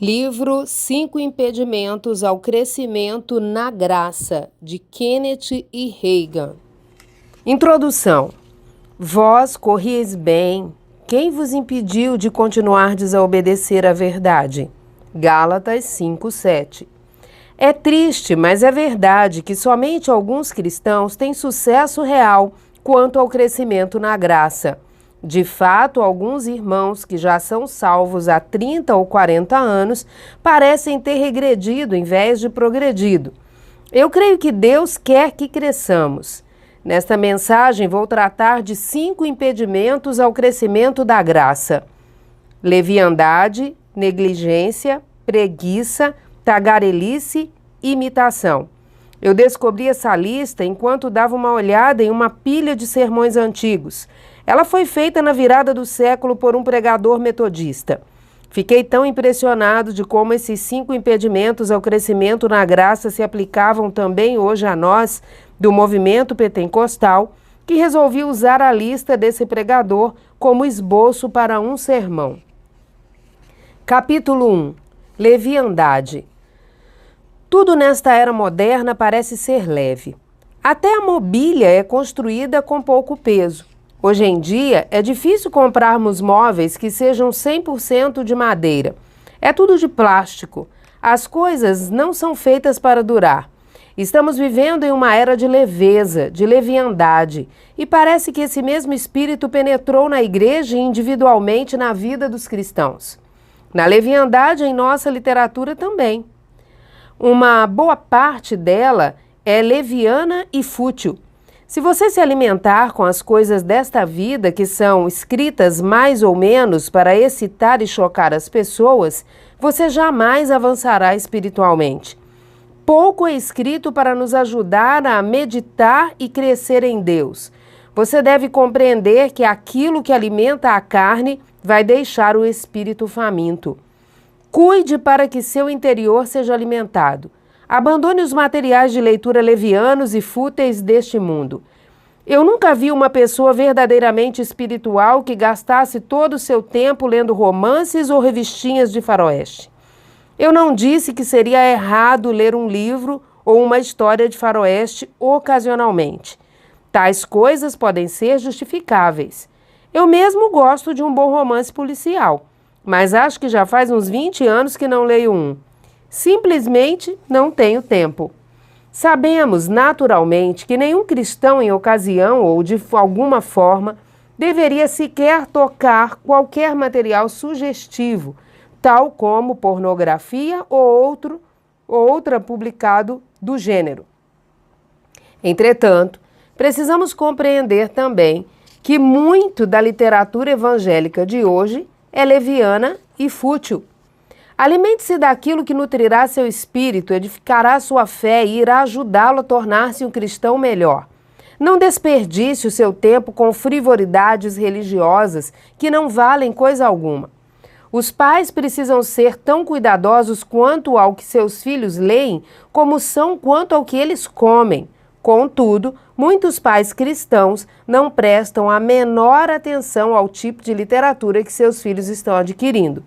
Livro 5 Impedimentos ao Crescimento na Graça, de Kenneth E. Reagan. Introdução. Vós corrieis bem. Quem vos impediu de continuardes a obedecer à verdade? Gálatas 5:7. É triste, mas é verdade que somente alguns cristãos têm sucesso real quanto ao crescimento na graça. De fato, alguns irmãos que já são salvos há 30 ou 40 anos parecem ter regredido em vez de progredido. Eu creio que Deus quer que cresçamos. Nesta mensagem vou tratar de 5 impedimentos ao crescimento da graça: leviandade, negligência, preguiça, tagarelice e imitação. Eu descobri essa lista enquanto dava uma olhada em uma pilha de sermões antigos. Ela foi feita na virada do século por um pregador metodista. Fiquei tão impressionado de como esses 5 impedimentos ao crescimento na graça se aplicavam também hoje a nós, do movimento pentecostal, que resolvi usar a lista desse pregador como esboço para um sermão. Capítulo 1. Leviandade. Tudo nesta era moderna parece ser leve. Até a mobília é construída com pouco peso. Hoje em dia, é difícil comprarmos móveis que sejam 100% de madeira. É tudo de plástico. As coisas não são feitas para durar. Estamos vivendo em uma era de leveza, de leviandade, e parece que esse mesmo espírito penetrou na igreja e individualmente na vida dos cristãos. Na leviandade em nossa literatura também. Uma boa parte dela é leviana e fútil. Se você se alimentar com as coisas desta vida que são escritas mais ou menos para excitar e chocar as pessoas, você jamais avançará espiritualmente. Pouco é escrito para nos ajudar a meditar e crescer em Deus. Você deve compreender que aquilo que alimenta a carne vai deixar o espírito faminto. Cuide para que seu interior seja alimentado. Abandone os materiais de leitura levianos e fúteis deste mundo. Eu nunca vi uma pessoa verdadeiramente espiritual que gastasse todo o seu tempo lendo romances ou revistinhas de faroeste. Eu não disse que seria errado ler um livro ou uma história de faroeste ocasionalmente. Tais coisas podem ser justificáveis. Eu mesmo gosto de um bom romance policial, mas acho que já faz uns 20 anos que não leio um. Simplesmente não tenho tempo. Sabemos, naturalmente, que nenhum cristão em ocasião ou de alguma forma deveria sequer tocar qualquer material sugestivo, tal como pornografia ou outra publicado do gênero. Entretanto, precisamos compreender também que muito da literatura evangélica de hoje é leviana e fútil. Alimente-se daquilo que nutrirá seu espírito, edificará sua fé e irá ajudá-lo a tornar-se um cristão melhor. Não desperdice o seu tempo com frivolidades religiosas que não valem coisa alguma. Os pais precisam ser tão cuidadosos quanto ao que seus filhos leem, como são quanto ao que eles comem. Contudo, muitos pais cristãos não prestam a menor atenção ao tipo de literatura que seus filhos estão adquirindo.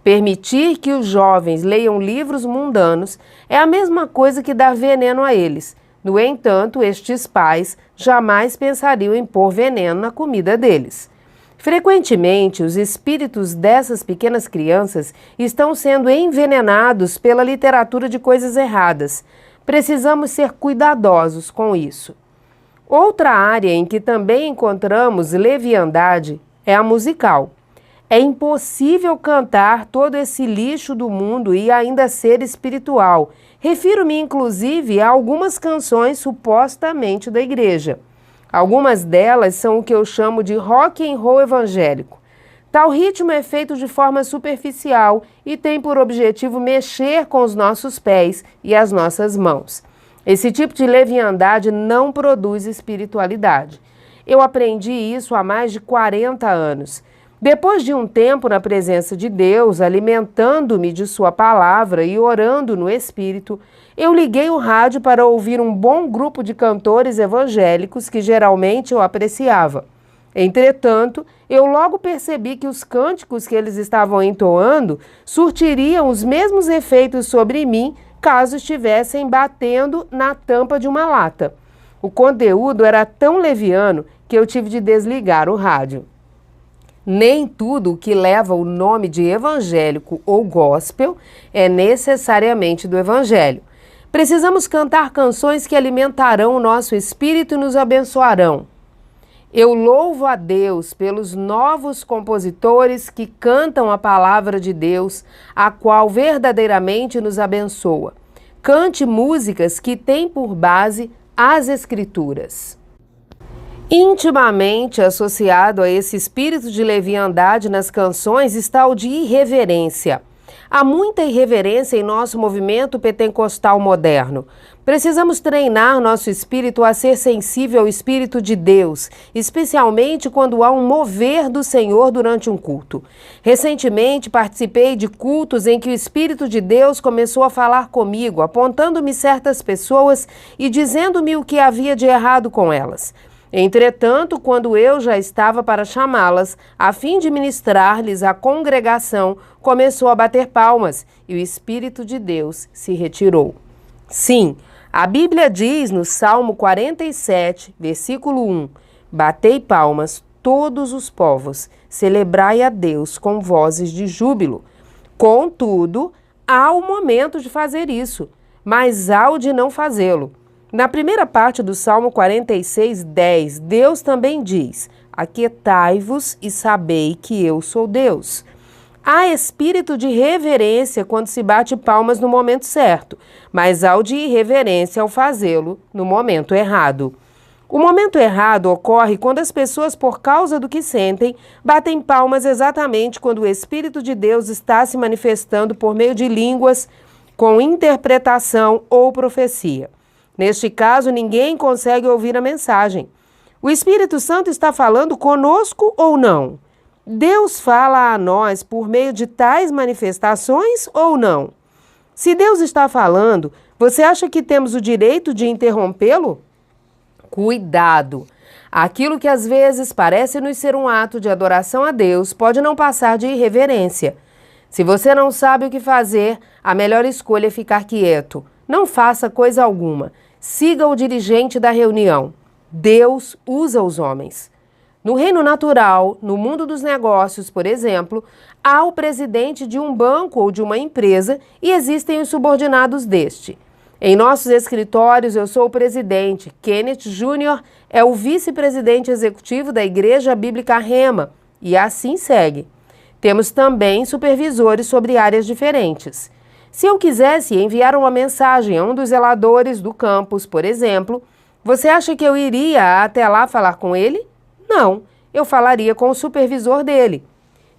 Permitir que os jovens leiam livros mundanos é a mesma coisa que dar veneno a eles. No entanto, estes pais jamais pensariam em pôr veneno na comida deles. Frequentemente, os espíritos dessas pequenas crianças estão sendo envenenados pela literatura de coisas erradas. Precisamos ser cuidadosos com isso. Outra área em que também encontramos leviandade é a musical. É impossível cantar todo esse lixo do mundo e ainda ser espiritual. Refiro-me, inclusive, a algumas canções supostamente da igreja. Algumas delas são o que eu chamo de rock and roll evangélico. Tal ritmo é feito de forma superficial e tem por objetivo mexer com os nossos pés e as nossas mãos. Esse tipo de leviandade não produz espiritualidade. Eu aprendi isso há mais de 40 anos. Depois de um tempo na presença de Deus, alimentando-me de sua palavra e orando no Espírito, eu liguei o rádio para ouvir um bom grupo de cantores evangélicos que geralmente eu apreciava. Entretanto, eu logo percebi que os cânticos que eles estavam entoando surtiriam os mesmos efeitos sobre mim caso estivessem batendo na tampa de uma lata. O conteúdo era tão leviano que eu tive de desligar o rádio. Nem tudo o que leva o nome de evangélico ou gospel é necessariamente do evangelho. Precisamos cantar canções que alimentarão o nosso espírito e nos abençoarão. Eu louvo a Deus pelos novos compositores que cantam a palavra de Deus, a qual verdadeiramente nos abençoa. Cante músicas que têm por base as Escrituras. Intimamente associado a esse espírito de leviandade nas canções está o de irreverência. Há muita irreverência em nosso movimento pentecostal moderno. Precisamos treinar nosso espírito a ser sensível ao Espírito de Deus, especialmente quando há um mover do Senhor durante um culto. Recentemente participei de cultos em que o Espírito de Deus começou a falar comigo, apontando-me certas pessoas e dizendo-me o que havia de errado com elas. Entretanto, quando eu já estava para chamá-las, a fim de ministrar-lhes a congregação, começou a bater palmas e o Espírito de Deus se retirou. Sim, a Bíblia diz no Salmo 47, versículo 1, batei palmas todos os povos, celebrai a Deus com vozes de júbilo. Contudo, há o momento de fazer isso, mas há o de não fazê-lo. Na primeira parte do Salmo 46, 10, Deus também diz, aquietai-vos e sabei que eu sou Deus. Há espírito de reverência quando se bate palmas no momento certo, mas há o de irreverência ao fazê-lo no momento errado. O momento errado ocorre quando as pessoas, por causa do que sentem, batem palmas exatamente quando o Espírito de Deus está se manifestando por meio de línguas, com interpretação ou profecia. Neste caso, ninguém consegue ouvir a mensagem. O Espírito Santo está falando conosco ou não? Deus fala a nós por meio de tais manifestações ou não? Se Deus está falando, você acha que temos o direito de interrompê-lo? Cuidado! Aquilo que às vezes parece nos ser um ato de adoração a Deus pode não passar de irreverência. Se você não sabe o que fazer, a melhor escolha é ficar quieto. Não faça coisa alguma. Siga o dirigente da reunião. Deus usa os homens. No reino natural, no mundo dos negócios, por exemplo, há o presidente de um banco ou de uma empresa e existem os subordinados deste. Em nossos escritórios, eu sou o presidente. Kenneth Jr. é o vice-presidente executivo da Igreja Bíblica Rema e assim segue. Temos também supervisores sobre áreas diferentes. Se eu quisesse enviar uma mensagem a um dos zeladores do campus, por exemplo, você acha que eu iria até lá falar com ele? Não, eu falaria com o supervisor dele.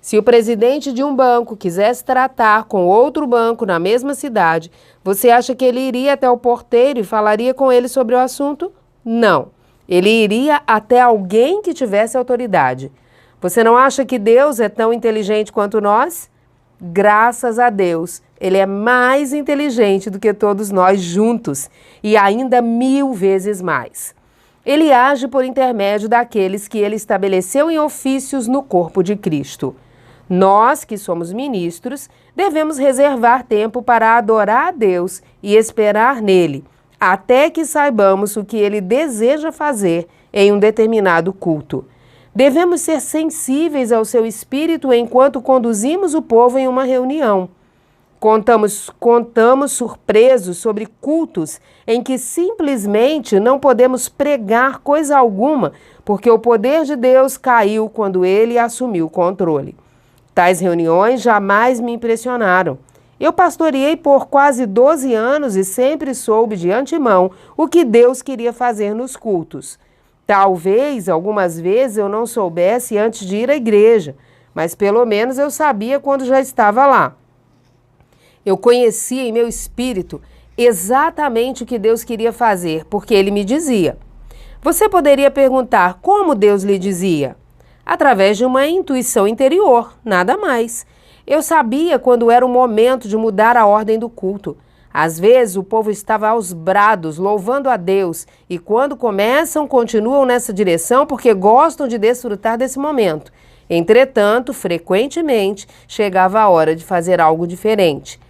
Se o presidente de um banco quisesse tratar com outro banco na mesma cidade, você acha que ele iria até o porteiro e falaria com ele sobre o assunto? Não, ele iria até alguém que tivesse autoridade. Você não acha que Deus é tão inteligente quanto nós? Graças a Deus, Ele é mais inteligente do que todos nós juntos e ainda 1000 vezes mais. Ele age por intermédio daqueles que Ele estabeleceu em ofícios no corpo de Cristo. Nós, que somos ministros, devemos reservar tempo para adorar a Deus e esperar nele, até que saibamos o que Ele deseja fazer em um determinado culto. Devemos ser sensíveis ao seu espírito enquanto conduzimos o povo em uma reunião. Contamos surpresos sobre cultos em que simplesmente não podemos pregar coisa alguma, porque o poder de Deus caiu quando ele assumiu o controle. Tais reuniões jamais me impressionaram. Eu pastoreei por quase 12 anos e sempre soube de antemão o que Deus queria fazer nos cultos. Talvez, algumas vezes, eu não soubesse antes de ir à igreja, mas pelo menos eu sabia quando já estava lá. Eu conhecia em meu espírito exatamente o que Deus queria fazer, porque Ele me dizia. Você poderia perguntar como Deus lhe dizia? Através de uma intuição interior, nada mais. Eu sabia quando era o momento de mudar a ordem do culto. Às vezes o povo estava aos brados, louvando a Deus, e quando começam, continuam nessa direção porque gostam de desfrutar desse momento. Entretanto, frequentemente, chegava a hora de fazer algo diferente.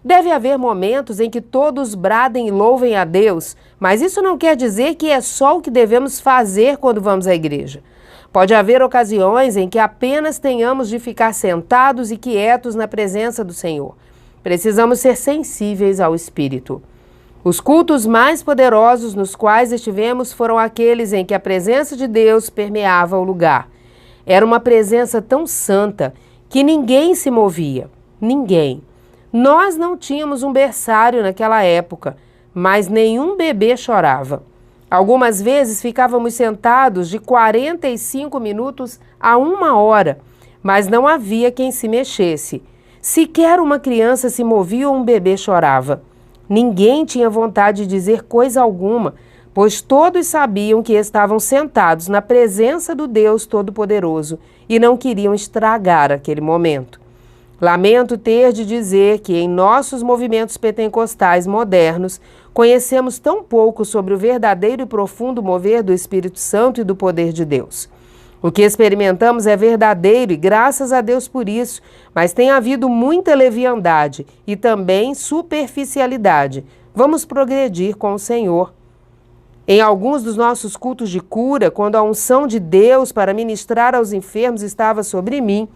Deve haver momentos em que todos bradem e louvem a Deus, mas isso não quer dizer que é só o que devemos fazer quando vamos à igreja. Pode haver ocasiões em que apenas tenhamos de ficar sentados e quietos na presença do Senhor. Precisamos ser sensíveis ao Espírito. Os cultos mais poderosos nos quais estivemos foram aqueles em que a presença de Deus permeava o lugar. Era uma presença tão santa que ninguém se movia. Ninguém. Nós não tínhamos um berçário naquela época, mas nenhum bebê chorava. Algumas vezes ficávamos sentados de 45 minutos a 1 hora, mas não havia quem se mexesse. Sequer uma criança se movia ou um bebê chorava. Ninguém tinha vontade de dizer coisa alguma, pois todos sabiam que estavam sentados na presença do Deus Todo-Poderoso e não queriam estragar aquele momento. Lamento ter de dizer que em nossos movimentos pentecostais modernos conhecemos tão pouco sobre o verdadeiro e profundo mover do Espírito Santo e do poder de Deus. O que experimentamos é verdadeiro e graças a Deus por isso, mas tem havido muita leviandade e também superficialidade. Vamos progredir com o Senhor. Em alguns dos nossos cultos de cura, quando a unção de Deus para ministrar aos enfermos estava sobre mim,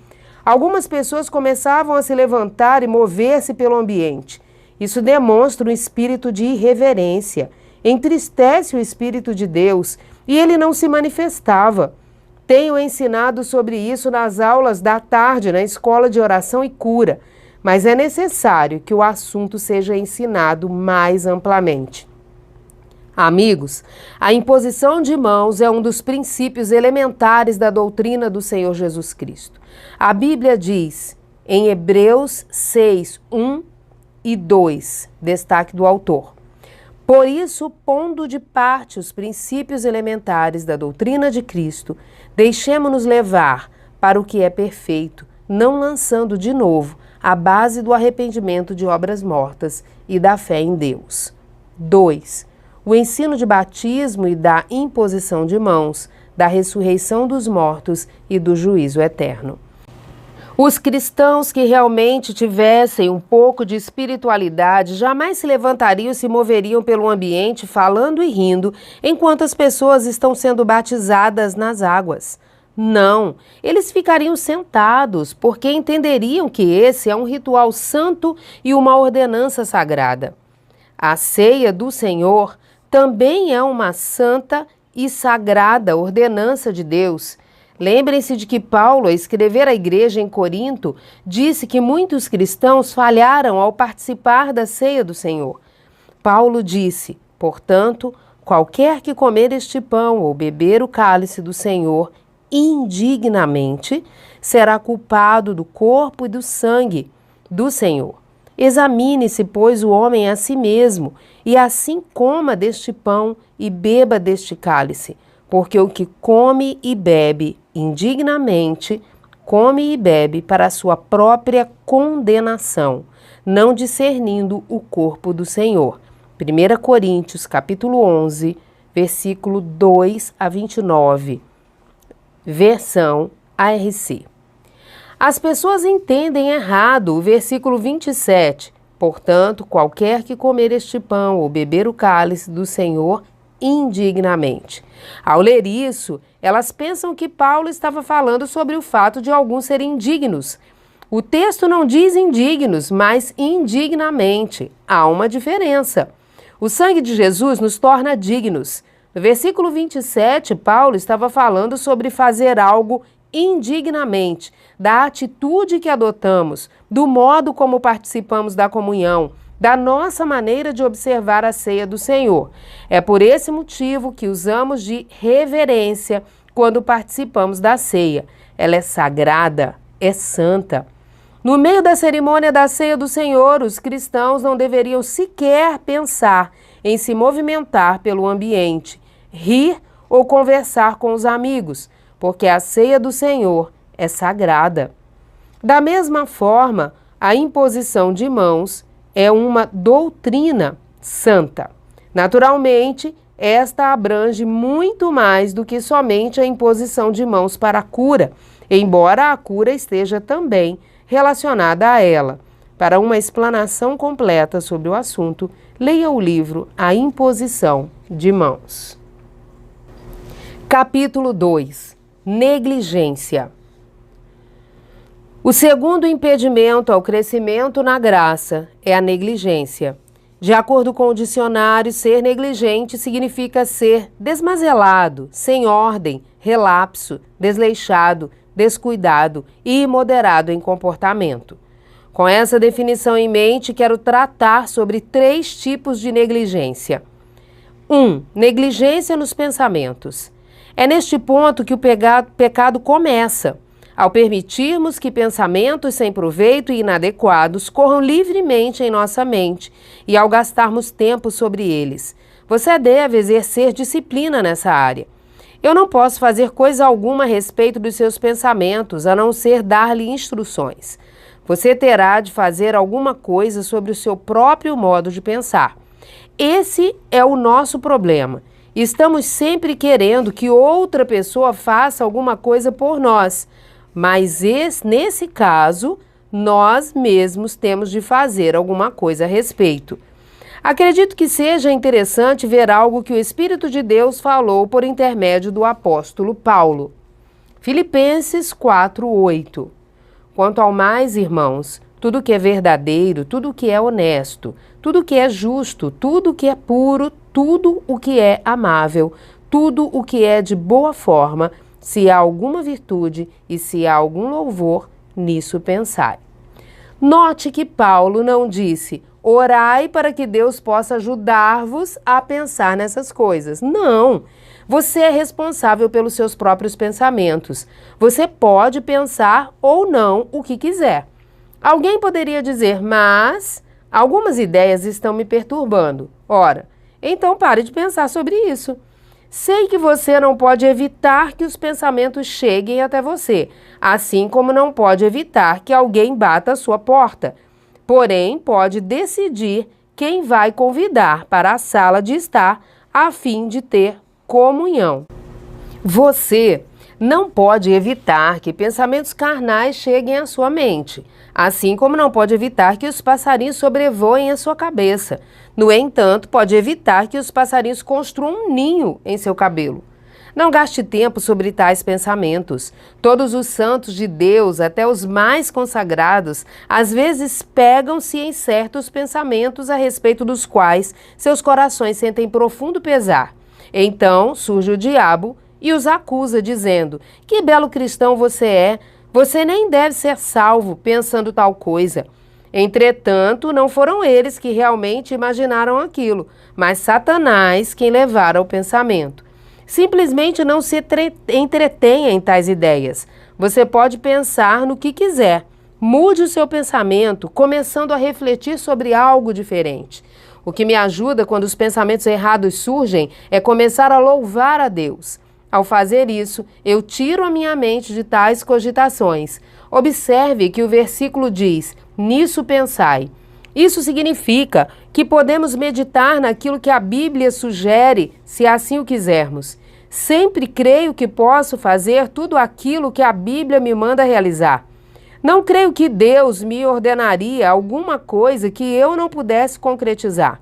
algumas pessoas começavam a se levantar e mover-se pelo ambiente. Isso demonstra um espírito de irreverência, entristece o Espírito de Deus e ele não se manifestava. Tenho ensinado sobre isso nas aulas da tarde na escola de oração e cura, mas é necessário que o assunto seja ensinado mais amplamente. Amigos, a imposição de mãos é um dos princípios elementares da doutrina do Senhor Jesus Cristo. A Bíblia diz, em Hebreus 6, 1 e 2, destaque do autor: por isso, pondo de parte os princípios elementares da doutrina de Cristo, deixemo-nos levar para o que é perfeito, não lançando de novo a base do arrependimento de obras mortas e da fé em Deus. 2. O ensino de batismo e da imposição de mãos, da ressurreição dos mortos e do juízo eterno. Os cristãos que realmente tivessem um pouco de espiritualidade jamais se levantariam e se moveriam pelo ambiente falando e rindo enquanto as pessoas estão sendo batizadas nas águas. Não, eles ficariam sentados porque entenderiam que esse é um ritual santo e uma ordenança sagrada. A ceia do Senhor também é uma santa e sagrada ordenança de Deus. Lembrem-se de que Paulo, ao escrever à igreja em Corinto, disse que muitos cristãos falharam ao participar da ceia do Senhor. Paulo disse, portanto, qualquer que comer este pão ou beber o cálice do Senhor indignamente, será culpado do corpo e do sangue do Senhor. Examine-se, pois, o homem a si mesmo, e assim coma deste pão e beba deste cálice, porque o que come e bebe indignamente, come e bebe para a sua própria condenação, não discernindo o corpo do Senhor. 1 Coríntios, capítulo 11, versículo 2 a 29, versão ARC. As pessoas entendem errado o versículo 27. Portanto, qualquer que comer este pão ou beber o cálice do Senhor indignamente. Ao ler isso, elas pensam que Paulo estava falando sobre o fato de alguns serem indignos. O texto não diz indignos, mas indignamente. Há uma diferença. O sangue de Jesus nos torna dignos. No versículo 27, Paulo estava falando sobre fazer algo indignamente, da atitude que adotamos, do modo como participamos da comunhão, da nossa maneira de observar a ceia do Senhor. É por esse motivo que usamos de reverência quando participamos da ceia. Ela é sagrada, é santa. No meio da cerimônia da ceia do Senhor, os cristãos não deveriam sequer pensar em se movimentar pelo ambiente, rir ou conversar com os amigos, porque a ceia do Senhor é sagrada. Da mesma forma, a imposição de mãos é uma doutrina santa. Naturalmente, esta abrange muito mais do que somente a imposição de mãos para a cura, embora a cura esteja também relacionada a ela. Para uma explanação completa sobre o assunto, leia o livro A Imposição de Mãos. Capítulo 2. Negligência. O segundo impedimento ao crescimento na graça é a negligência. De acordo com o dicionário, ser negligente significa ser desmazelado, sem ordem, relapso, desleixado, descuidado e imoderado em comportamento. Com essa definição em mente, quero tratar sobre 3 tipos de negligência. 1. Negligência nos pensamentos. É neste ponto que o pecado começa, ao permitirmos que pensamentos sem proveito e inadequados corram livremente em nossa mente e ao gastarmos tempo sobre eles. Você deve exercer disciplina nessa área. Eu não posso fazer coisa alguma a respeito dos seus pensamentos, a não ser dar-lhe instruções. Você terá de fazer alguma coisa sobre o seu próprio modo de pensar. Esse é o nosso problema. Estamos sempre querendo que outra pessoa faça alguma coisa por nós, mas nesse caso, nós mesmos temos de fazer alguma coisa a respeito. Acredito que seja interessante ver algo que o Espírito de Deus falou por intermédio do apóstolo Paulo. Filipenses 4:8. Quanto ao mais, irmãos, tudo que é verdadeiro, tudo que é honesto, tudo que é justo, tudo que é puro, tudo o que é amável, tudo o que é de boa forma, se há alguma virtude e se há algum louvor, nisso pensai. Note que Paulo não disse, orai para que Deus possa ajudar-vos a pensar nessas coisas. Não! Você é responsável pelos seus próprios pensamentos. Você pode pensar ou não o que quiser. Alguém poderia dizer, mas algumas ideias estão me perturbando. Ora, então pare de pensar sobre isso. Sei que você não pode evitar que os pensamentos cheguem até você, assim como não pode evitar que alguém bata a sua porta. Porém, pode decidir quem vai convidar para a sala de estar a fim de ter comunhão. Você não pode evitar que pensamentos carnais cheguem à sua mente, assim como não pode evitar que os passarinhos sobrevoem a sua cabeça. No entanto, pode evitar que os passarinhos construam um ninho em seu cabelo. Não gaste tempo sobre tais pensamentos. Todos os santos de Deus, até os mais consagrados, às vezes pegam-se em certos pensamentos a respeito dos quais seus corações sentem profundo pesar. Então surge o diabo e os acusa, dizendo, que belo cristão você é, você nem deve ser salvo pensando tal coisa. Entretanto, não foram eles que realmente imaginaram aquilo, mas Satanás quem levara ao pensamento. Simplesmente não se entretenha em tais ideias. Você pode pensar no que quiser. Mude o seu pensamento, começando a refletir sobre algo diferente. O que me ajuda quando os pensamentos errados surgem é começar a louvar a Deus. Ao fazer isso, eu tiro a minha mente de tais cogitações. Observe que o versículo diz, nisso pensai. Isso significa que podemos meditar naquilo que a Bíblia sugere, se assim o quisermos. Sempre creio que posso fazer tudo aquilo que a Bíblia me manda realizar. Não creio que Deus me ordenaria alguma coisa que eu não pudesse concretizar.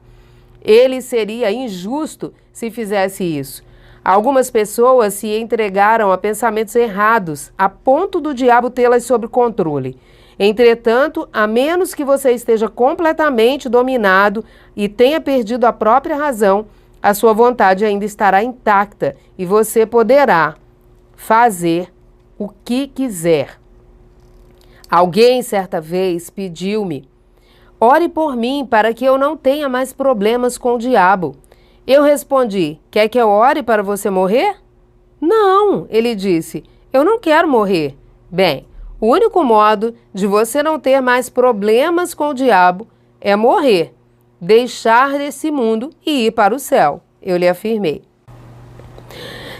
Ele seria injusto se fizesse isso. Algumas pessoas se entregaram a pensamentos errados, a ponto do diabo tê-las sob controle. Entretanto, a menos que você esteja completamente dominado e tenha perdido a própria razão, a sua vontade ainda estará intacta e você poderá fazer o que quiser. Alguém certa vez pediu-me, ore por mim para que eu não tenha mais problemas com o diabo. Eu respondi, quer que eu ore para você morrer? Não, ele disse, eu não quero morrer. Bem, o único modo de você não ter mais problemas com o diabo é morrer, deixar esse mundo e ir para o céu, eu lhe afirmei.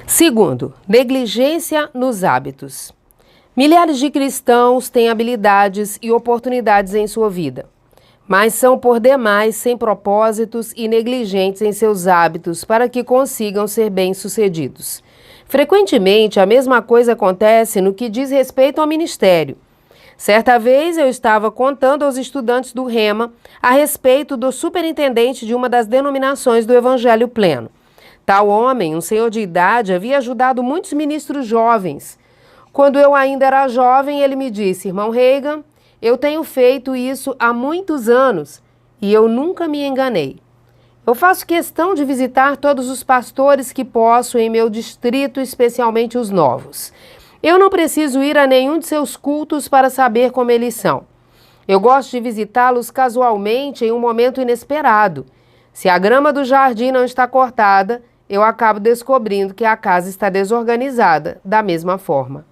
Segundo, negligência nos hábitos. Milhares de cristãos têm habilidades e oportunidades em sua vida, mas são por demais sem propósitos e negligentes em seus hábitos para que consigam ser bem-sucedidos. Frequentemente, a mesma coisa acontece no que diz respeito ao ministério. Certa vez eu estava contando aos estudantes do Rema a respeito do superintendente de uma das denominações do Evangelho Pleno. Tal homem, um senhor de idade, havia ajudado muitos ministros jovens. Quando eu ainda era jovem, ele me disse: irmão Reagan, eu tenho feito isso há muitos anos e eu nunca me enganei. Eu faço questão de visitar todos os pastores que posso em meu distrito, especialmente os novos. Eu não preciso ir a nenhum de seus cultos para saber como eles são. Eu gosto de visitá-los casualmente em um momento inesperado. Se a grama do jardim não está cortada, eu acabo descobrindo que a casa está desorganizada da mesma forma.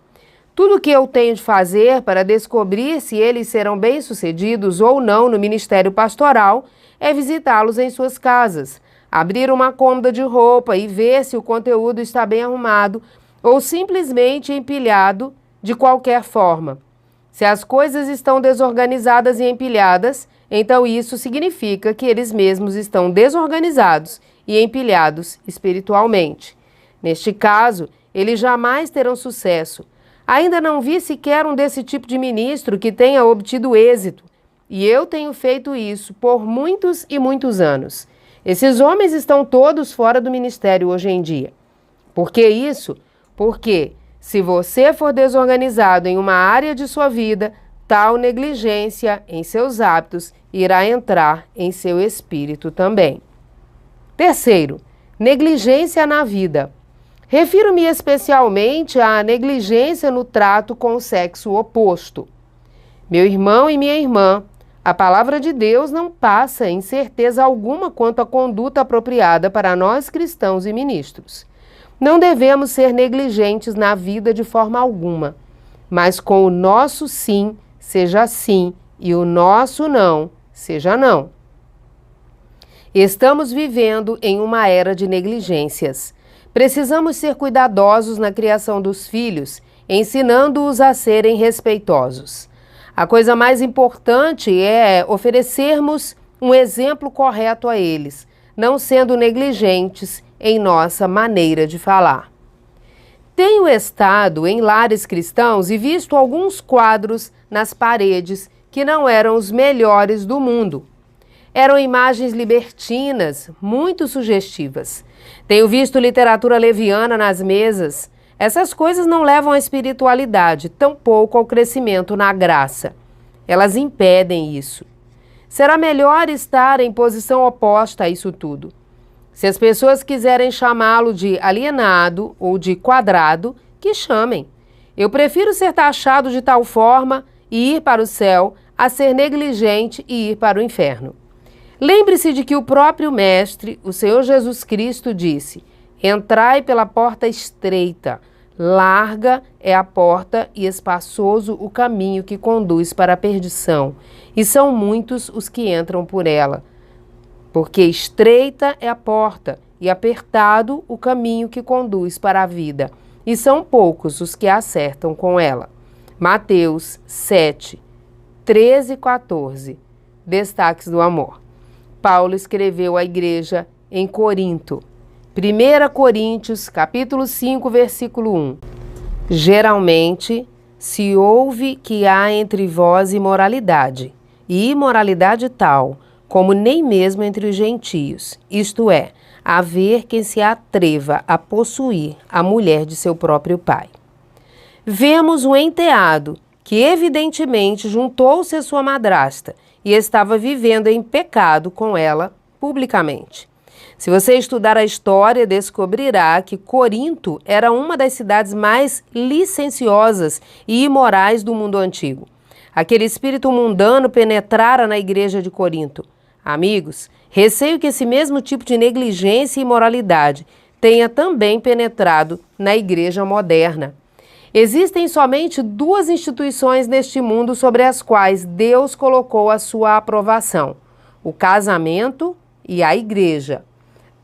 Tudo o que eu tenho de fazer para descobrir se eles serão bem-sucedidos ou não no ministério pastoral é visitá-los em suas casas, abrir uma cômoda de roupa e ver se o conteúdo está bem arrumado ou simplesmente empilhado de qualquer forma. Se as coisas estão desorganizadas e empilhadas, então isso significa que eles mesmos estão desorganizados e empilhados espiritualmente. Neste caso, eles jamais terão sucesso. Ainda não vi sequer um desse tipo de ministro que tenha obtido êxito, e eu tenho feito isso por muitos e muitos anos. Esses homens estão todos fora do ministério hoje em dia. Por que isso? Porque, se você for desorganizado em uma área de sua vida, tal negligência em seus hábitos irá entrar em seu espírito também. Terceiro, negligência na vida. Refiro-me especialmente à negligência no trato com o sexo oposto. Meu irmão e minha irmã, a palavra de Deus não passa em certeza alguma quanto à conduta apropriada para nós cristãos e ministros. Não devemos ser negligentes na vida de forma alguma, mas com o nosso sim seja sim e o nosso não seja não. Estamos vivendo em uma era de negligências. Precisamos ser cuidadosos na criação dos filhos, ensinando-os a serem respeitosos. A coisa mais importante é oferecermos um exemplo correto a eles, não sendo negligentes em nossa maneira de falar. Tenho estado em lares cristãos e visto alguns quadros nas paredes que não eram os melhores do mundo. Eram imagens libertinas, muito sugestivas. Tenho visto literatura leviana nas mesas. Essas coisas não levam à espiritualidade, tampouco ao crescimento na graça. Elas impedem isso. Será melhor estar em posição oposta a isso tudo. Se as pessoas quiserem chamá-lo de alienado ou de quadrado, que chamem. Eu prefiro ser taxado de tal forma e ir para o céu a ser negligente e ir para o inferno. Lembre-se de que o próprio Mestre, o Senhor Jesus Cristo, disse: entrai pela porta estreita, larga é a porta e espaçoso o caminho que conduz para a perdição, e são muitos os que entram por ela. Porque estreita é a porta e apertado o caminho que conduz para a vida, e são poucos os que acertam com ela. Mateus 7, 13 e 14. Destaques do amor. Paulo escreveu à igreja em Corinto. 1 Coríntios, capítulo 5, versículo 1. Geralmente se ouve que há entre vós imoralidade, e imoralidade tal, como nem mesmo entre os gentios, isto é, haver quem se atreva a possuir a mulher de seu próprio pai. Vemos um enteado que evidentemente juntou-se à sua madrasta e estava vivendo em pecado com ela publicamente. Se você estudar a história, descobrirá que Corinto era uma das cidades mais licenciosas e imorais do mundo antigo. Aquele espírito mundano penetrara na igreja de Corinto. Amigos, receio que esse mesmo tipo de negligência e imoralidade tenha também penetrado na igreja moderna. Existem somente duas instituições neste mundo sobre as quais Deus colocou a sua aprovação: o casamento e a igreja.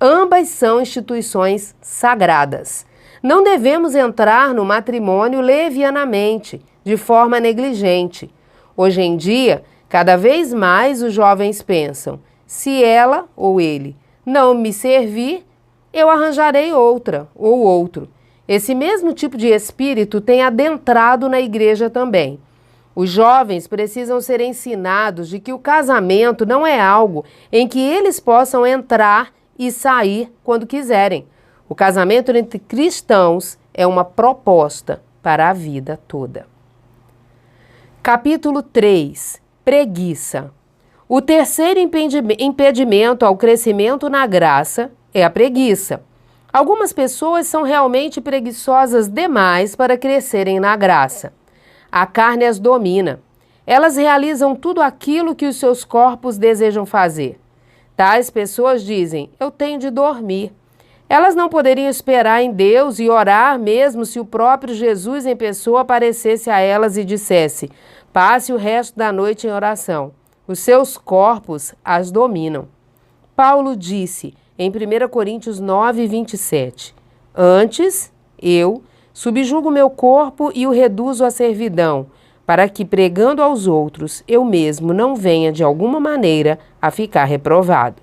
Ambas são instituições sagradas. Não devemos entrar no matrimônio levianamente, de forma negligente. Hoje em dia, Cada vez mais os jovens pensam: se ela ou ele não me servir, eu arranjarei outra ou outro. Esse mesmo tipo de espírito tem adentrado na igreja também. Os jovens precisam ser ensinados de que o casamento não é algo em que eles possam entrar e sair quando quiserem. O casamento entre cristãos é uma proposta para a vida toda. Capítulo 3. Preguiça. O terceiro impedimento ao crescimento na graça é a preguiça. Algumas pessoas são realmente preguiçosas demais para crescerem na graça. A carne as domina. Elas realizam tudo aquilo que os seus corpos desejam fazer. Tais pessoas dizem: eu tenho de dormir. Elas não poderiam esperar em Deus e orar mesmo se o próprio Jesus em pessoa aparecesse a elas e dissesse: passe o resto da noite em oração. Os seus corpos as dominam. Paulo disse em 1 Coríntios 9, 27, antes, eu subjugo meu corpo e o reduzo à servidão, para que, pregando aos outros, eu mesmo não venha de alguma maneira a ficar reprovado.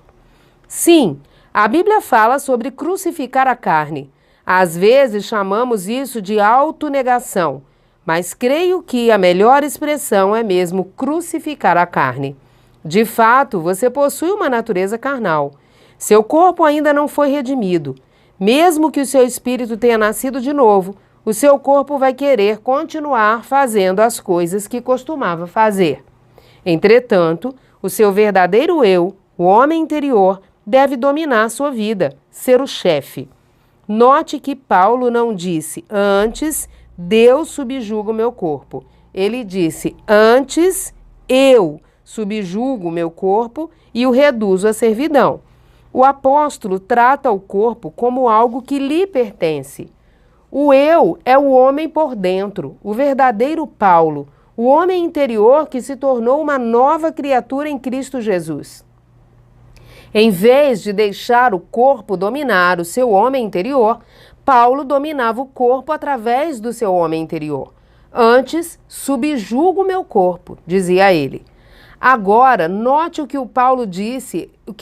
Sim, a Bíblia fala sobre crucificar a carne. Às vezes chamamos isso de autonegação, mas creio que a melhor expressão é mesmo crucificar a carne. De fato, você possui uma natureza carnal. Seu corpo ainda não foi redimido. Mesmo que o seu espírito tenha nascido de novo, o seu corpo vai querer continuar fazendo as coisas que costumava fazer. Entretanto, o seu verdadeiro eu, o homem interior, deve dominar a sua vida, ser o chefe. Note que Paulo não disse: antes Deus subjuga o meu corpo. Ele disse: antes eu subjugo o meu corpo e o reduzo à servidão. O apóstolo trata o corpo como algo que lhe pertence. O eu é o homem por dentro, o verdadeiro Paulo, o homem interior que se tornou uma nova criatura em Cristo Jesus. Em vez de deixar o corpo dominar o seu homem interior, Paulo dominava o corpo através do seu homem interior. Antes, subjugo o meu corpo, dizia ele. Agora, note o que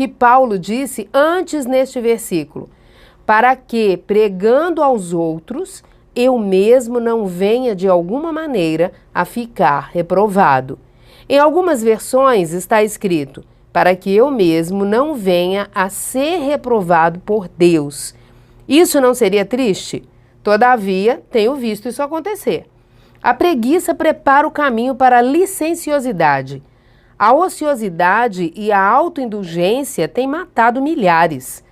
Paulo disse antes neste versículo. Para que, pregando aos outros, eu mesmo não venha de alguma maneira a ficar reprovado. Em algumas versões está escrito: para que eu mesmo não venha a ser reprovado por Deus. Isso não seria triste? Todavia, tenho visto isso acontecer. A preguiça prepara o caminho para a licenciosidade. A ociosidade e a autoindulgência têm matado milhares.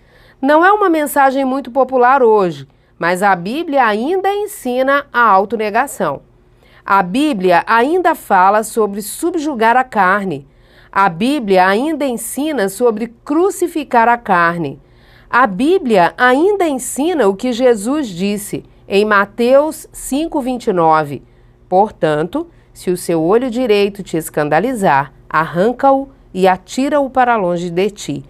Não é uma mensagem muito popular hoje, mas a Bíblia ainda ensina a autonegação. A Bíblia ainda fala sobre subjugar a carne. A Bíblia ainda ensina sobre crucificar a carne. A Bíblia ainda ensina o que Jesus disse em Mateus 5,29. Portanto, se o seu olho direito te escandalizar, arranca-o e atira-o para longe de ti,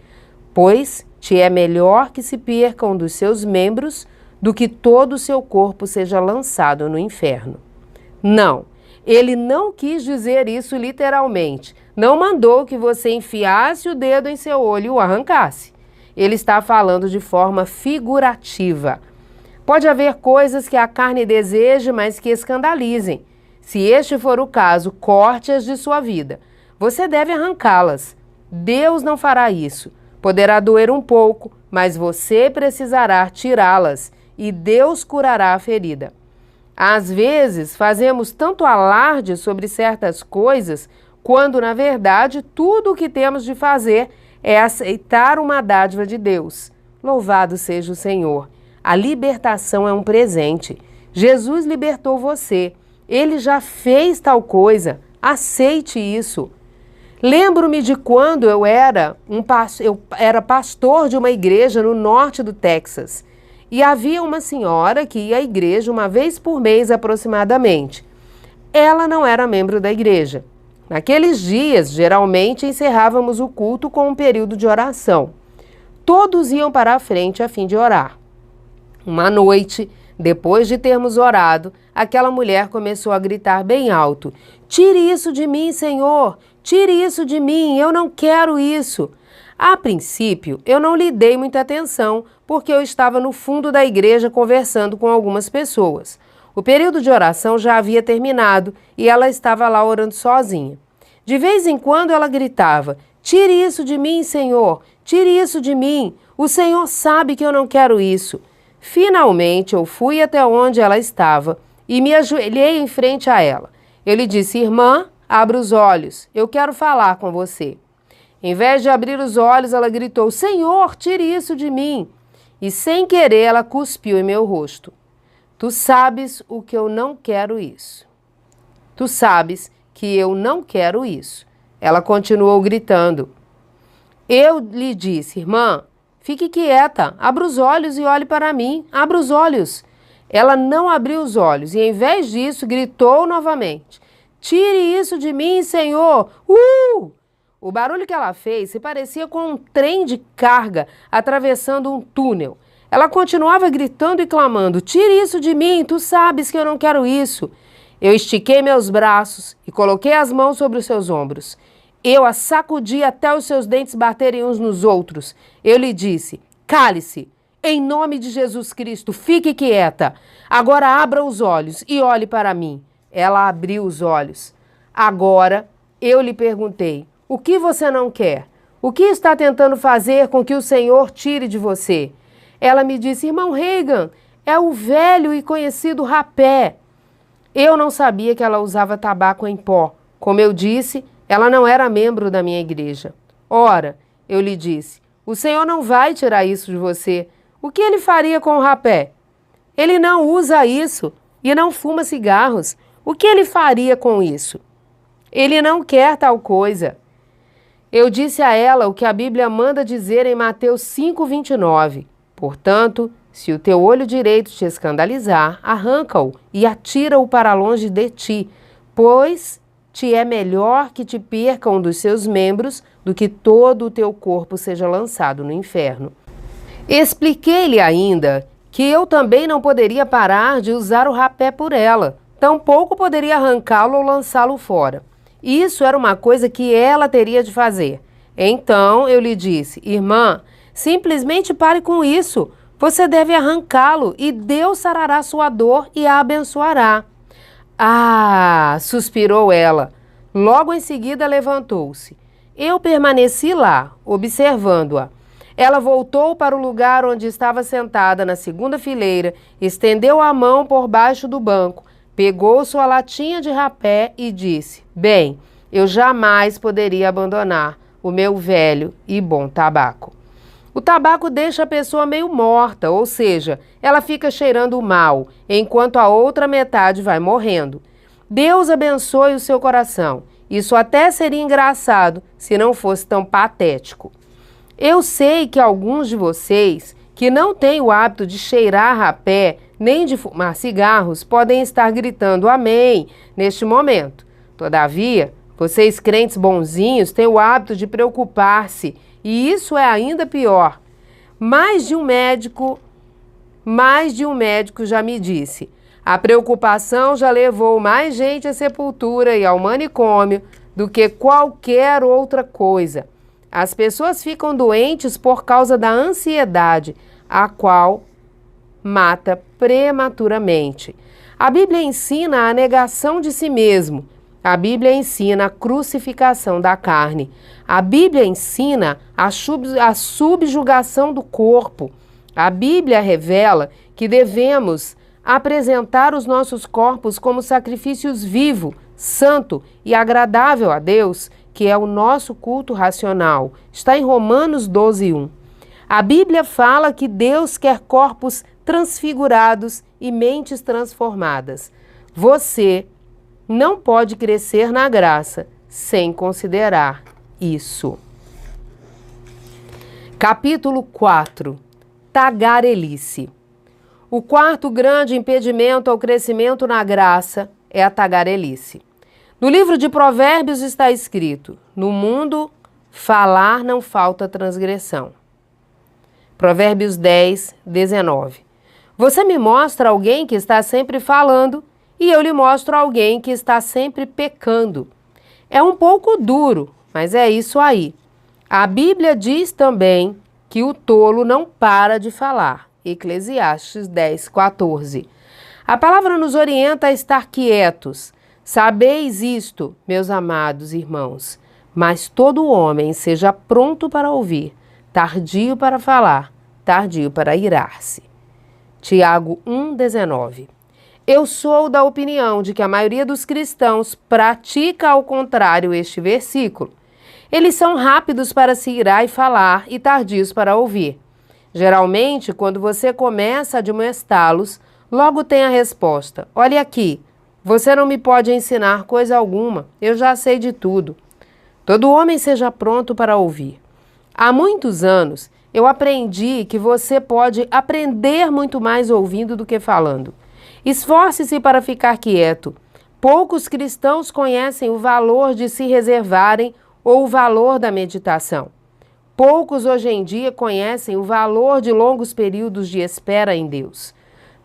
pois te é melhor que se perca um dos seus membros do que todo o seu corpo seja lançado no inferno. Não, ele não quis dizer isso literalmente. Não mandou que você enfiasse o dedo em seu olho e o arrancasse. Ele está falando de forma figurativa. Pode haver coisas que a carne deseja, mas que escandalizem. Se este for o caso, corte-as de sua vida. Você deve arrancá-las. Deus não fará isso. Poderá doer um pouco, mas você precisará tirá-las e Deus curará a ferida. Às vezes, fazemos tanto alarde sobre certas coisas, quando, na verdade, tudo o que temos de fazer é aceitar uma dádiva de Deus. Louvado seja o Senhor. A libertação é um presente. Jesus libertou você. Ele já fez tal coisa. Aceite isso. Lembro-me de quando eu era pastor de uma igreja no norte do Texas. E havia uma senhora que ia à igreja uma vez por mês aproximadamente. Ela não era membro da igreja. Naqueles dias, geralmente, encerrávamos o culto com um período de oração. Todos iam para a frente a fim de orar. Uma noite, depois de termos orado, aquela mulher começou a gritar bem alto: "Tire isso de mim, Senhor! tire isso de mim, eu não quero isso. A princípio, eu não lhe dei muita atenção, porque eu estava no fundo da igreja conversando com algumas pessoas. O período de oração já havia terminado e ela estava lá orando sozinha. De vez em quando ela gritava: tire isso de mim, Senhor, tire isso de mim. O Senhor sabe que eu não quero isso. Finalmente eu fui até onde ela estava e me ajoelhei em frente a ela. Eu lhe disse: irmã, abra os olhos, eu quero falar com você. Em vez de abrir os olhos, ela gritou: Senhor, tire isso de mim. E sem querer ela cuspiu em meu rosto. Tu sabes o que eu não quero isso. Tu sabes que eu não quero isso. Ela continuou gritando. Eu lhe disse: irmã, fique quieta, abra os olhos e olhe para mim, abra os olhos. Ela não abriu os olhos e, em vez disso, gritou novamente: tire isso de mim, Senhor! O barulho que ela fez se parecia com um trem de carga atravessando um túnel. Ela continuava gritando e clamando: tire isso de mim, tu sabes que eu não quero isso. Eu estiquei meus braços e coloquei as mãos sobre os seus ombros. Eu a sacudi até os seus dentes baterem uns nos outros. Eu lhe disse: cale-se, em nome de Jesus Cristo, fique quieta. Agora abra os olhos e olhe para mim. Ela abriu os olhos. Agora eu lhe perguntei: o que você não quer? O que está tentando fazer com que o Senhor tire de você? Ela me disse: irmão Reagan, é o velho e conhecido rapé. Eu não sabia que ela usava tabaco em pó. Como eu disse, ela não era membro da minha igreja. Ora, eu lhe disse: o Senhor não vai tirar isso de você. O que ele faria com o rapé? Ele não usa isso e não fuma cigarros. O que ele faria com isso? Ele não quer tal coisa. Eu disse a ela o que a Bíblia manda dizer em Mateus 5:29. Portanto, se o teu olho direito te escandalizar, arranca-o e atira-o para longe de ti, pois te é melhor que te perca um dos seus membros do que todo o teu corpo seja lançado no inferno. Expliquei-lhe ainda que eu também não poderia parar de usar o rapé por ela, tampouco poderia arrancá-lo ou lançá-lo fora. Isso era uma coisa que ela teria de fazer. Então eu lhe disse: irmã, simplesmente pare com isso. Você deve arrancá-lo e Deus sarará sua dor e a abençoará. Ah, suspirou ela. Logo em seguida levantou-se. Eu permaneci lá, observando-a. Ela voltou para o lugar onde estava sentada na segunda fileira, estendeu a mão por baixo do banco, pegou sua latinha de rapé e disse: bem, eu jamais poderia abandonar o meu velho e bom tabaco. O tabaco deixa a pessoa meio morta, ou seja, ela fica cheirando mal, enquanto a outra metade vai morrendo. Deus abençoe o seu coração. Isso até seria engraçado se não fosse tão patético. Eu sei que alguns de vocês que não têm o hábito de cheirar rapé nem de fumar cigarros podem estar gritando amém neste momento. Todavia, vocês crentes bonzinhos têm o hábito de preocupar-se. E isso é ainda pior. Mais de um médico já me disse: a preocupação já levou mais gente à sepultura e ao manicômio do que qualquer outra coisa. As pessoas ficam doentes por causa da ansiedade, a qual mata prematuramente. A Bíblia ensina a negação de si mesmo. A Bíblia ensina a crucificação da carne. A Bíblia ensina a subjugação do corpo. A Bíblia revela que devemos apresentar os nossos corpos como sacrifícios vivo, santo e agradável a Deus, que é o nosso culto racional. Está em Romanos 12:1. A Bíblia fala que Deus quer corpos transfigurados e mentes transformadas. Você não pode crescer na graça sem considerar isso. Capítulo 4. Tagarelice. O quarto grande impedimento ao crescimento na graça é a tagarelice. No livro de Provérbios está escrito: no mundo, falar não falta transgressão. Provérbios 10:19. Você me mostra alguém que está sempre falando e eu lhe mostro alguém que está sempre pecando. É um pouco duro, mas é isso aí. A Bíblia diz também que o tolo não para de falar. Eclesiastes 10:14. A palavra nos orienta a estar quietos. Sabeis isto, meus amados irmãos, mas todo homem seja pronto para ouvir, tardio para falar, tardio para irar-se. Tiago 1:19. Eu sou da opinião de que a maioria dos cristãos pratica ao contrário este versículo. Eles são rápidos para se irar e falar e tardios para ouvir. Geralmente, quando você começa a admoestá-los, logo tem a resposta: olhe aqui, você não me pode ensinar coisa alguma, eu já sei de tudo. Todo homem seja pronto para ouvir. Há muitos anos, eu aprendi que você pode aprender muito mais ouvindo do que falando. Esforce-se para ficar quieto. Poucos cristãos conhecem o valor de se reservarem ou o valor da meditação. Poucos hoje em dia conhecem o valor de longos períodos de espera em Deus.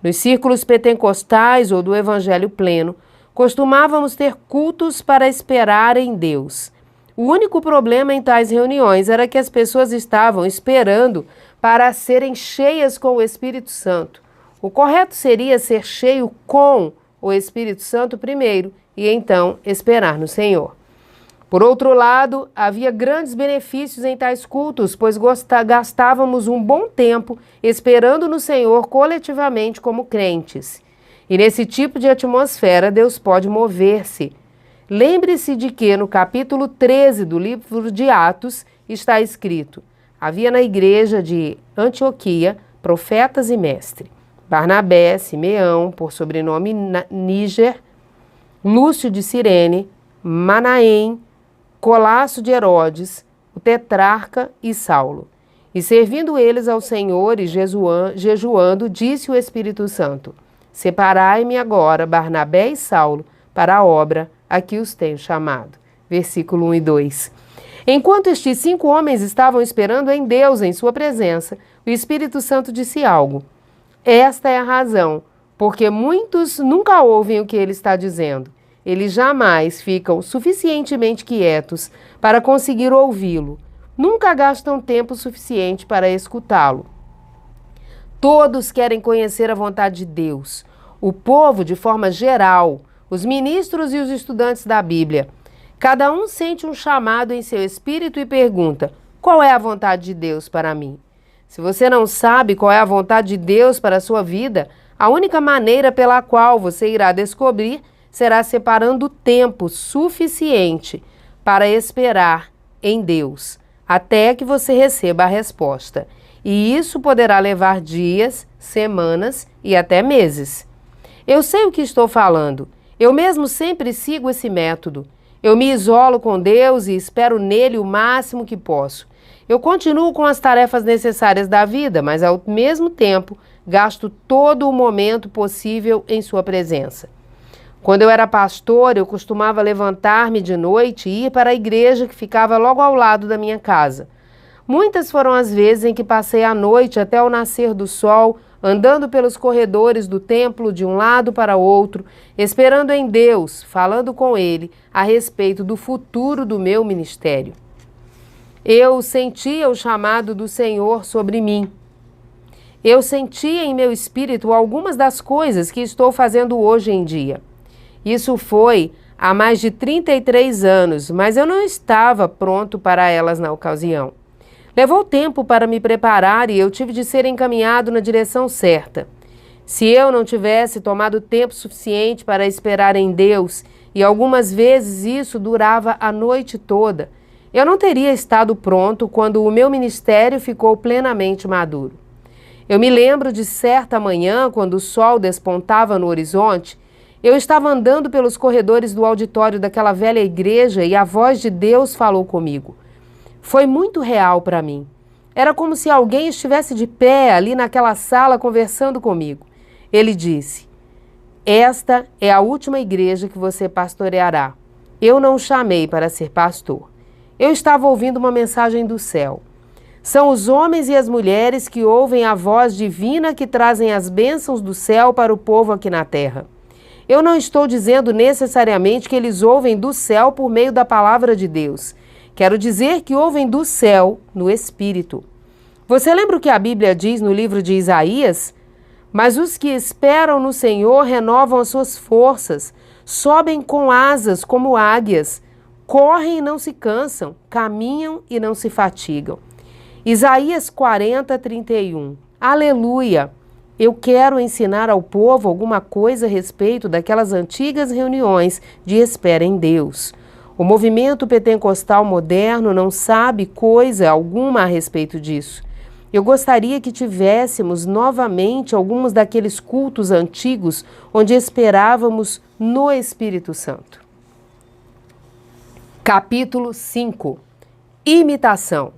Nos círculos pentecostais ou do Evangelho Pleno, costumávamos ter cultos para esperar em Deus. O único problema em tais reuniões era que as pessoas estavam esperando para serem cheias com o Espírito Santo. O correto seria ser cheio com o Espírito Santo primeiro e então esperar no Senhor. Por outro lado, havia grandes benefícios em tais cultos, pois gastávamos um bom tempo esperando no Senhor coletivamente como crentes. E nesse tipo de atmosfera, Deus pode mover-se. Lembre-se de que no capítulo 13 do livro de Atos está escrito: havia na igreja de Antioquia profetas e mestres. Barnabé, Simeão, por sobrenome Níger, Lúcio de Cirene, Manaém, Colasso de Herodes, o tetrarca e Saulo. E servindo eles ao Senhor e jejuando, disse o Espírito Santo: separai-me agora Barnabé e Saulo para a obra a que os tenho chamado. Versículo 1 e 2. Enquanto estes 5 homens estavam esperando em Deus, em sua presença, o Espírito Santo disse algo. Esta é a razão, porque muitos nunca ouvem o que ele está dizendo. Eles jamais ficam suficientemente quietos para conseguir ouvi-lo. Nunca gastam tempo suficiente para escutá-lo. Todos querem conhecer a vontade de Deus. O povo, de forma geral, os ministros e os estudantes da Bíblia. Cada um sente um chamado em seu espírito e pergunta: qual é a vontade de Deus para mim? Se você não sabe qual é a vontade de Deus para a sua vida, a única maneira pela qual você irá descobrir será separando tempo suficiente para esperar em Deus, até que você receba a resposta. E isso poderá levar dias, semanas e até meses. Eu sei o que estou falando. Eu mesmo sempre sigo esse método. Eu me isolo com Deus e espero nele o máximo que posso. Eu continuo com as tarefas necessárias da vida, mas ao mesmo tempo gasto todo o momento possível em sua presença. Quando eu era pastor, eu costumava levantar-me de noite e ir para a igreja que ficava logo ao lado da minha casa. Muitas foram as vezes em que passei a noite até o nascer do sol, andando pelos corredores do templo de um lado para outro, esperando em Deus, falando com Ele a respeito do futuro do meu ministério. Eu sentia o chamado do Senhor sobre mim. Eu sentia em meu espírito algumas das coisas que estou fazendo hoje em dia. Isso foi há mais de 33 anos, mas eu não estava pronto para elas na ocasião. Levou tempo para me preparar e eu tive de ser encaminhado na direção certa. Se eu não tivesse tomado tempo suficiente para esperar em Deus, e algumas vezes isso durava a noite toda, eu não teria estado pronto quando o meu ministério ficou plenamente maduro. Eu me lembro de certa manhã, quando o sol despontava no horizonte, eu estava andando pelos corredores do auditório daquela velha igreja e a voz de Deus falou comigo. Foi muito real para mim. Era como se alguém estivesse de pé ali naquela sala conversando comigo. Ele disse: esta é a última igreja que você pastoreará. Eu não o chamei para ser pastor. Eu estava ouvindo uma mensagem do céu. São os homens e as mulheres que ouvem a voz divina que trazem as bênçãos do céu para o povo aqui na terra. Eu não estou dizendo necessariamente que eles ouvem do céu por meio da palavra de Deus. Quero dizer que ouvem do céu no Espírito. Você lembra o que a Bíblia diz no livro de Isaías? Mas os que esperam no Senhor renovam as suas forças, sobem com asas como águias, correm e não se cansam, caminham e não se fatigam. Isaías 40, 31. Aleluia! Eu quero ensinar ao povo alguma coisa a respeito daquelas antigas reuniões de espera em Deus. O movimento pentecostal moderno não sabe coisa alguma a respeito disso. Eu gostaria que tivéssemos novamente alguns daqueles cultos antigos onde esperávamos no Espírito Santo. Capítulo 5. Imitação.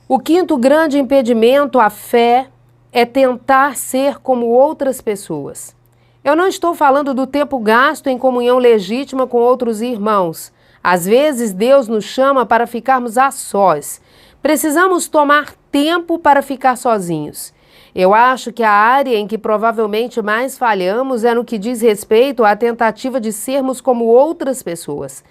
O quinto grande impedimento à fé é tentar ser como outras pessoas. Eu não estou falando do tempo gasto em comunhão legítima com outros irmãos. Às vezes Deus nos chama para ficarmos a sós. Precisamos tomar tempo para ficar sozinhos. Eu acho que a área em que provavelmente mais falhamos é no que diz respeito à tentativa de sermos como outras pessoas.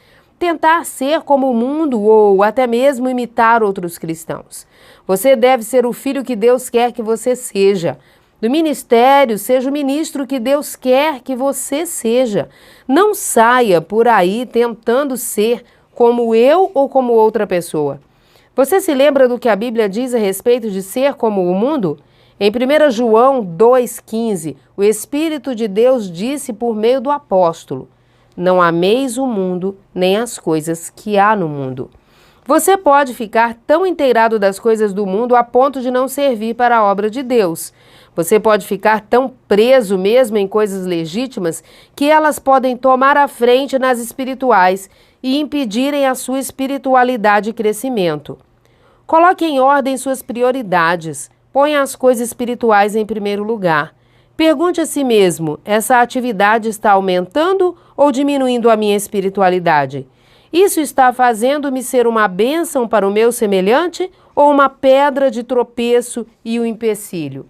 Tentar ser como o mundo ou até mesmo imitar outros cristãos. Você deve ser o filho que Deus quer que você seja. No ministério, seja o ministro que Deus quer que você seja. Não saia por aí tentando ser como eu ou como outra pessoa. Você se lembra do que a Bíblia diz a respeito de ser como o mundo? Em 1 João 2,15, o Espírito de Deus disse por meio do apóstolo: não ameis o mundo, nem as coisas que há no mundo. Você pode ficar tão inteirado das coisas do mundo a ponto de não servir para a obra de Deus. Você pode ficar tão preso mesmo em coisas legítimas que elas podem tomar a frente nas espirituais e impedirem a sua espiritualidade e crescimento. Coloque em ordem suas prioridades. Ponha as coisas espirituais em primeiro lugar. Pergunte a si mesmo: essa atividade está aumentando ou diminuindo a minha espiritualidade? Isso está fazendo-me ser uma bênção para o meu semelhante ou uma pedra de tropeço e um empecilho?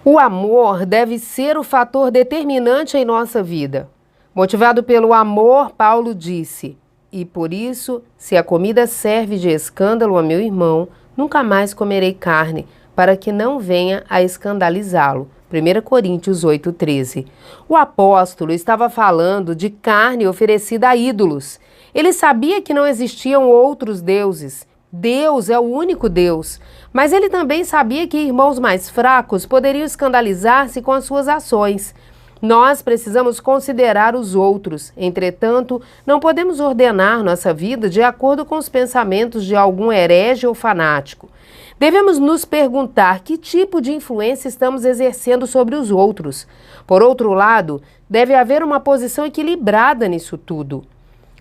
O amor deve ser o fator determinante em nossa vida. Motivado pelo amor, Paulo disse: e por isso, se a comida serve de escândalo a meu irmão, nunca mais comerei carne, para que não venha a escandalizá-lo. 1 Coríntios 8,13. O apóstolo estava falando de carne oferecida a ídolos. Ele sabia que não existiam outros deuses. Deus é o único Deus. Mas ele também sabia que irmãos mais fracos poderiam escandalizar-se com as suas ações. Nós precisamos considerar os outros. Entretanto, não podemos ordenar nossa vida de acordo com os pensamentos de algum herege ou fanático. Devemos nos perguntar que tipo de influência estamos exercendo sobre os outros. Por outro lado, deve haver uma posição equilibrada nisso tudo.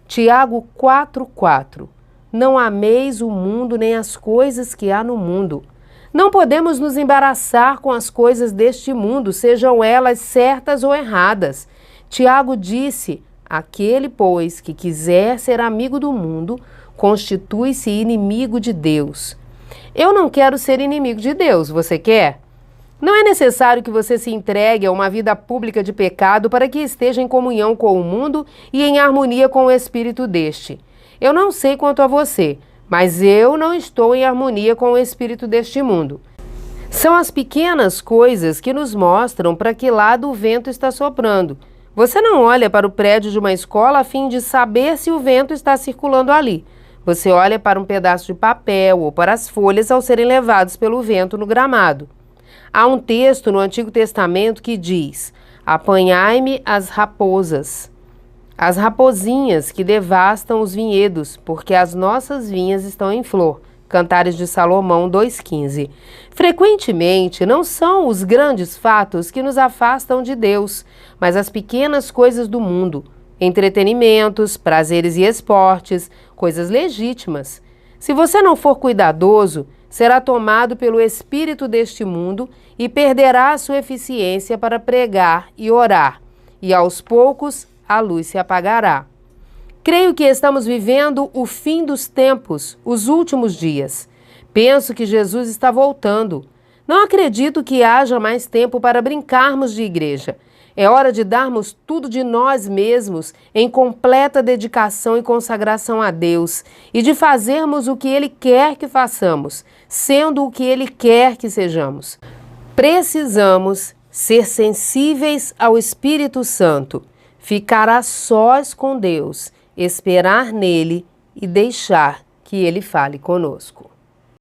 Tiago 4,4. Não ameis o mundo nem as coisas que há no mundo. Não podemos nos embaraçar com as coisas deste mundo, sejam elas certas ou erradas. Tiago disse: aquele, pois, que quiser ser amigo do mundo, constitui-se inimigo de Deus. Eu não quero ser inimigo de Deus, você quer? Não é necessário que você se entregue a uma vida pública de pecado para que esteja em comunhão com o mundo e em harmonia com o espírito deste. Eu não sei quanto a você, mas eu não estou em harmonia com o espírito deste mundo. São as pequenas coisas que nos mostram para que lado o vento está soprando. Você não olha para o prédio de uma escola a fim de saber se o vento está circulando ali. Você olha para um pedaço de papel ou para as folhas ao serem levados pelo vento no gramado. Há um texto no Antigo Testamento que diz: apanhai-me as raposas, as rapozinhas que devastam os vinhedos, porque as nossas vinhas estão em flor. Cantares de Salomão 2,15. Frequentemente, não são os grandes fatos que nos afastam de Deus, mas as pequenas coisas do mundo. Entretenimentos, prazeres e esportes, coisas legítimas. Se você não for cuidadoso, será tomado pelo espírito deste mundo e perderá a sua eficiência para pregar e orar, e aos poucos a luz se apagará. Creio que estamos vivendo o fim dos tempos, os últimos dias. Penso que Jesus está voltando. Não acredito que haja mais tempo para brincarmos de igreja. É hora de darmos tudo de nós mesmos em completa dedicação e consagração a Deus e de fazermos o que Ele quer que façamos, sendo o que Ele quer que sejamos. Precisamos ser sensíveis ao Espírito Santo, ficar a sós com Deus, esperar nele e deixar que Ele fale conosco.